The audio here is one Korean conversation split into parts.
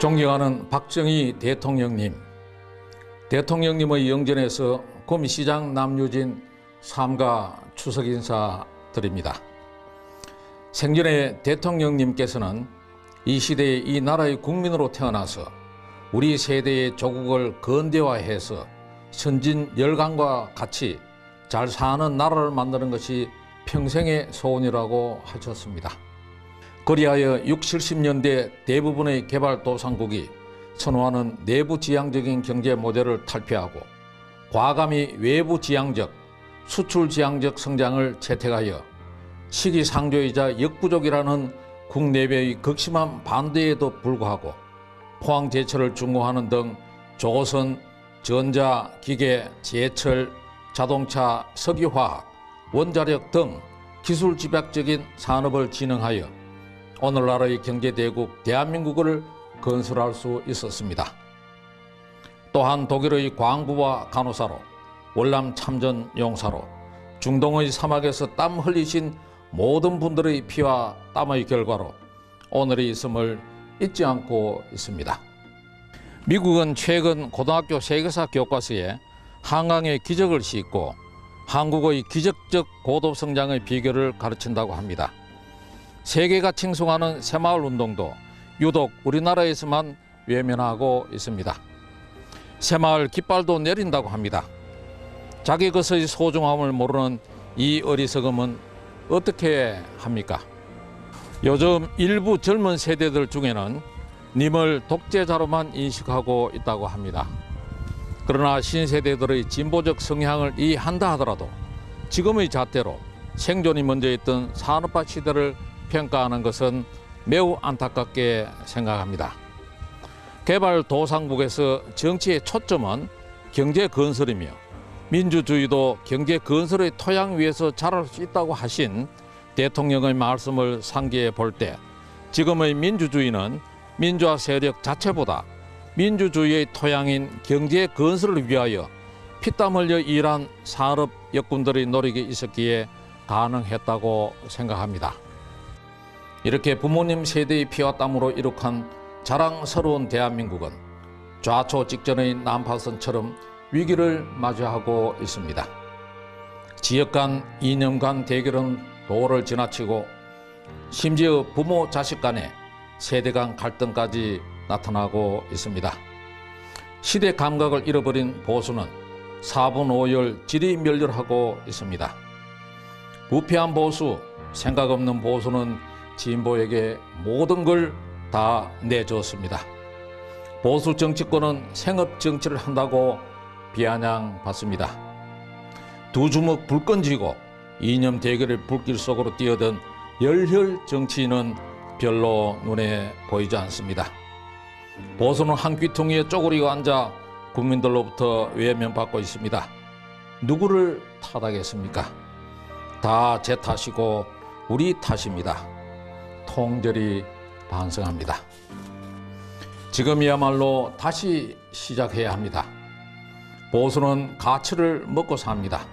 존경하는 박정희 대통령님, 대통령님의 영전에서 구미시장 남유진 삼가 추석 인사 드립니다. 생전에 대통령님께서는 이 시대에 이 나라의 국민으로 태어나서 우리 세대의 조국을 근대화해서 선진 열강과 같이 잘 사는 나라를 만드는 것이 평생의 소원이라고 하셨습니다. 그리하여 60, 70년대 대부분의 개발도상국이 선호하는 내부지향적인 경제 모델을 탈피하고 과감히 외부지향적, 수출지향적 성장을 채택하여 시기상조이자 역부족이라는 국내외의 극심한 반대에도 불구하고 포항제철을 준공하는 등 조선, 전자, 기계, 제철, 자동차, 석유화학, 원자력 등 기술 집약적인 산업을 진흥하여 오늘날의 경제대국 대한민국을 건설할 수 있었습니다. 또한 독일의 광부와 간호사로, 월남 참전 용사로, 중동의 사막에서 땀 흘리신 모든 분들의 피와 땀의 결과로 오늘의 있음을 잊지 않고 있습니다. 미국은 최근 고등학교 세계사 교과서에 한강의 기적을 싣고 한국의 기적적 고도 성장의 비결을 가르친다고 합니다. 세계가 칭송하는 새마을 운동도 유독 우리나라에서만 외면하고 있습니다. 새마을 깃발도 내린다고 합니다. 자기 것의 소중함을 모르는 이 어리석음은 어떻게 합니까? 요즘 일부 젊은 세대들 중에는 님을 독재자로만 인식하고 있다고 합니다. 그러나 신세대들의 진보적 성향을 이해한다 하더라도 지금의 잣대로 생존이 먼저 있던 산업화 시대를 평가하는 것은 매우 안타깝게 생각합니다. 개발도상국에서 정치의 초점은 경제 건설이며 민주주의도 경제 건설의 토양 위에서 자랄 수 있다고 하신 대통령의 말씀을 상기해 볼 때 지금의 민주주의는 민주화 세력 자체보다 민주주의의 토양인 경제 건설을 위하여 피땀 흘려 일한 산업 역군들의 노력이 있었기에 가능했다고 생각합니다. 이렇게 부모님 세대의 피와 땀으로 이룩한 자랑스러운 대한민국은 좌초 직전의 난파선처럼 위기를 마주하고 있습니다. 지역 간 이념 간 대결은 도를 지나치고 심지어 부모 자식 간의 세대 간 갈등까지 나타나고 있습니다. 시대 감각을 잃어버린 보수는 4분 5열 지리멸렬하고 있습니다. 부패한 보수, 생각 없는 보수는 진보에게 모든 걸 다 내줬습니다. 보수 정치권은 생업 정치를 한다고 비아냥받습니다. 두 주먹 불끈 쥐고 이념 대결의 불길 속으로 뛰어든 열혈 정치인은 별로 눈에 보이지 않습니다. 보수는 한 귀퉁이에 쪼그리고 앉아 국민들로부터 외면받고 있습니다. 누구를 탓하겠습니까? 다 제 탓이고 우리 탓입니다. 통절히 반성합니다. 지금이야말로 다시 시작해야 합니다. 보수는 가치를 먹고 삽니다.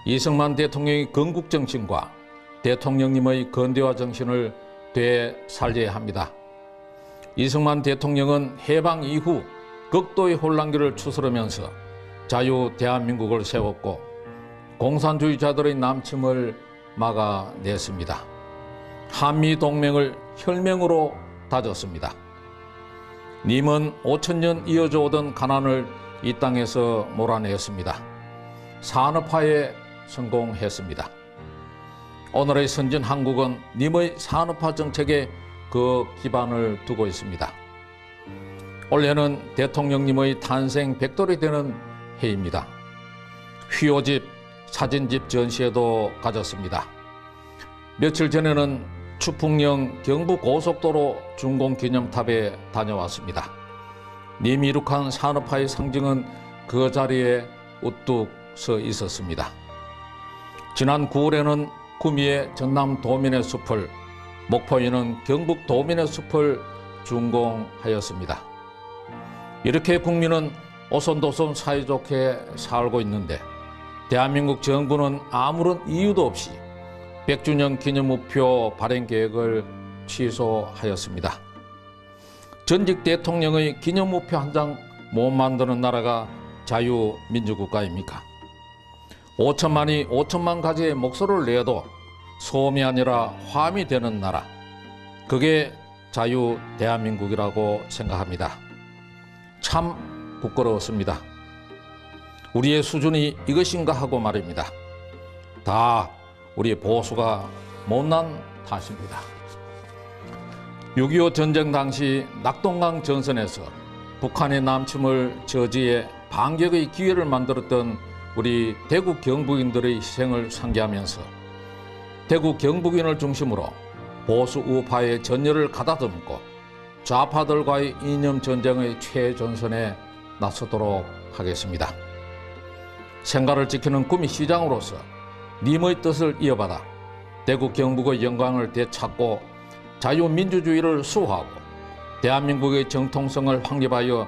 이승만 대통령의 건국정신과 대통령님의 건대화 정신을 되살려야 합니다. 이승만 대통령은 해방 이후 극도의 혼란기를 추스르면서 자유 대한민국을 세웠고 공산주의자들의 남침을 막아냈습니다. 한미동맹을 혈맹으로 다졌습니다. 님은 5,000년 이어져 오던 가난을 이 땅에서 몰아냈습니다. 산업화에 성공했습니다. 오늘의 선진 한국은 님의 산업화 정책에 그 기반을 두고 있습니다. 올해는 대통령님의 탄생 100돌이 되는 해입니다. 휘호집, 사진집 전시회도 가졌습니다. 며칠 전에는 추풍령 경부고속도로 준공기념탑에 다녀왔습니다. 님이 이룩한 산업화의 상징은 그 자리에 우뚝 서 있었습니다. 지난 9월에는 구미의 전남 도민의 숲을, 목포에는 경북 도민의 숲을 준공하였습니다. 이렇게 국민은 오손도손 사이좋게 살고 있는데 대한민국 정부는 아무런 이유도 없이 100주년 기념 우표 발행 계획을 취소하였습니다. 전직 대통령의 기념우표 한 장 못 만드는 나라가 자유민주국가입니까? 5천만이 5천만 가지의 목소리를 내도 소음이 아니라 화음이 되는 나라, 그게 자유 대한민국이라고 생각합니다. 참 부끄러웠습니다. 우리의 수준이 이것인가 하고 말입니다. 다 우리 보수가 못난 탓입니다. 6.25 전쟁 당시 낙동강 전선에서 북한의 남침을 저지해 반격의 기회를 만들었던 우리 대구 경북인들의 희생을 상기하면서 대구 경북인을 중심으로 보수 우파의 전열을 가다듬고 좌파들과의 이념 전쟁의 최전선에 나서도록 하겠습니다. 생가를 지키는 구미 시장으로서 님의 뜻을 이어받아 대구 경북의 영광을 되찾고 자유민주주의를 수호하고 대한민국의 정통성을 확립하여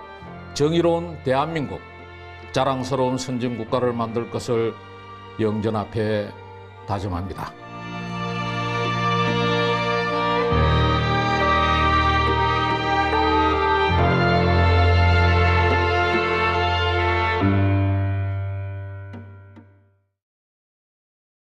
정의로운 대한민국, 자랑스러운 선진국가를 만들 것을 영전 앞에 다짐합니다.